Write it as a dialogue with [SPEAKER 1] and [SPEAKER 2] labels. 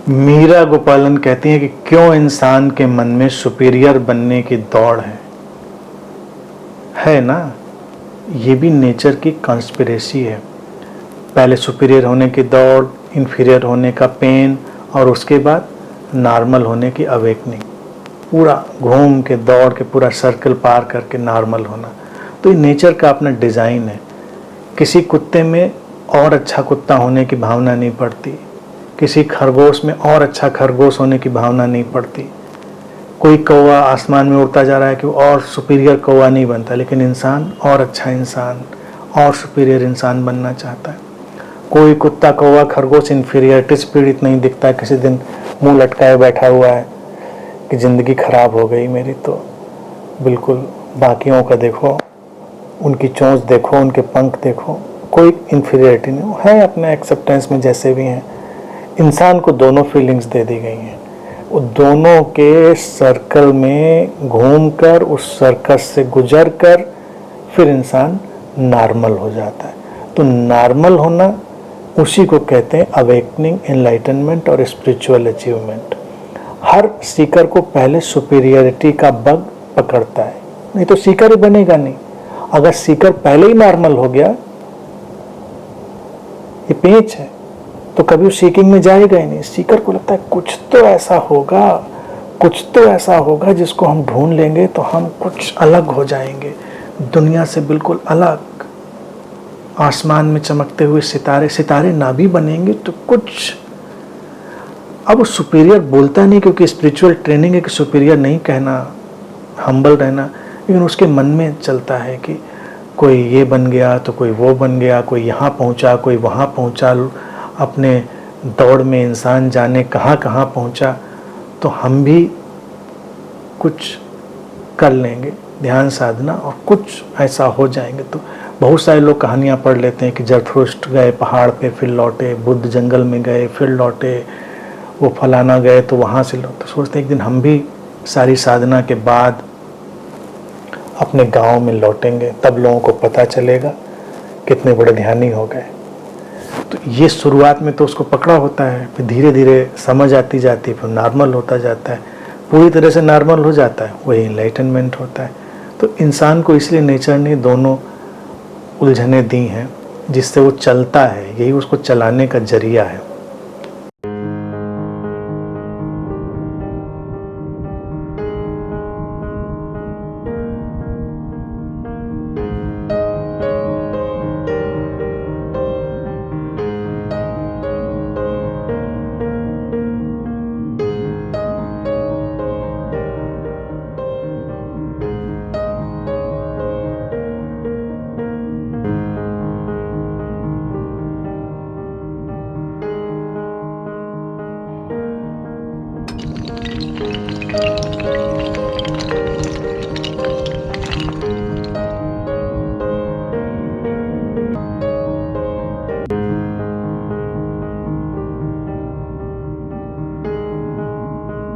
[SPEAKER 1] मीरा गोपालन कहती हैं कि क्यों इंसान के मन में सुपीरियर बनने की दौड़ है ना। ये भी नेचर की कॉन्स्पिरेसी है। पहले सुपीरियर होने की दौड़, इन्फीरियर होने का पेन, और उसके बाद नॉर्मल होने की अवेकनिंग। पूरा घूम के दौड़ के पूरा सर्कल पार करके नॉर्मल होना। तो ये नेचर का अपना डिज़ाइन है। किसी कुत्ते में और अच्छा कुत्ता होने की भावना नहीं पड़ती, किसी खरगोश में और अच्छा खरगोश होने की भावना नहीं पड़ती। कोई कौवा आसमान में उड़ता जा रहा है कि वो और सुपीरियर कौवा नहीं बनता, लेकिन इंसान और अच्छा इंसान और सुपीरियर इंसान बनना चाहता है। कोई कुत्ता कौवा खरगोश इन्फीरियरिटी से पीड़ित नहीं दिखता है, किसी दिन मुंह लटकाए बैठा हुआ है कि ज़िंदगी खराब हो गई मेरी। तो बिल्कुल बाकियों का देखो, उनकी चोंच देखो, उनके पंख देखो, कोई इन्फीरियरिटी नहीं है, अपने एक्सेप्टेंस में जैसे भी हैं। इंसान को दोनों फीलिंग्स दे दी गई हैं। वो दोनों के सर्कल में घूमकर, उस सर्कस से गुजर कर फिर इंसान नॉर्मल हो जाता है। तो नॉर्मल होना, उसी को कहते हैं अवेकनिंग, एनलाइटनमेंट और स्पिरिचुअल अचीवमेंट। हर सीकर को पहले सुपीरियरिटी का बग पकड़ता है, नहीं तो सीकर ही बनेगा नहीं। अगर सीकर पहले ही नॉर्मल हो गया, ये पेंच है, तो कभी उस सीकिंग में जाएगा ही नहीं। सीकर को लगता है कुछ तो ऐसा होगा, कुछ तो ऐसा होगा जिसको हम ढूंढ लेंगे तो हम कुछ अलग हो जाएंगे, दुनिया से बिल्कुल अलग। आसमान में चमकते हुए सितारे, सितारे ना भी बनेंगे तो कुछ। अब वो सुपीरियर बोलता नहीं, क्योंकि स्पिरिचुअल ट्रेनिंग है कि सुपीरियर नहीं कहना, हम्बल रहना, लेकिन उसके मन में चलता है कि कोई ये बन गया तो कोई वो बन गया, कोई यहाँ पहुँचा कोई वहाँ पहुँचा। अपने दौड़ में इंसान जाने कहाँ कहाँ पहुँचा। तो हम भी कुछ कर लेंगे ध्यान साधना और कुछ ऐसा हो जाएंगे। तो बहुत सारे लोग कहानियाँ पढ़ लेते हैं कि जरथुस्त्र गए पहाड़ पे फिर लौटे, बुद्ध जंगल में गए फिर लौटे, वो फलाना गए तो वहाँ से लौटे। सोचते हैं एक दिन हम भी सारी साधना के बाद अपने गांव में लौटेंगे, तब लोगों को पता चलेगा कितने बड़े ध्यानी हो गए। तो ये शुरुआत में तो उसको पकड़ा होता है, फिर धीरे धीरे समझ आती जाती है, फिर नॉर्मल होता जाता है, पूरी तरह से नॉर्मल हो जाता है, वही एनलाइटनमेंट होता है। तो इंसान को इसलिए नेचर ने दोनों उलझने दी हैं जिससे वो चलता है, यही उसको चलाने का जरिया है।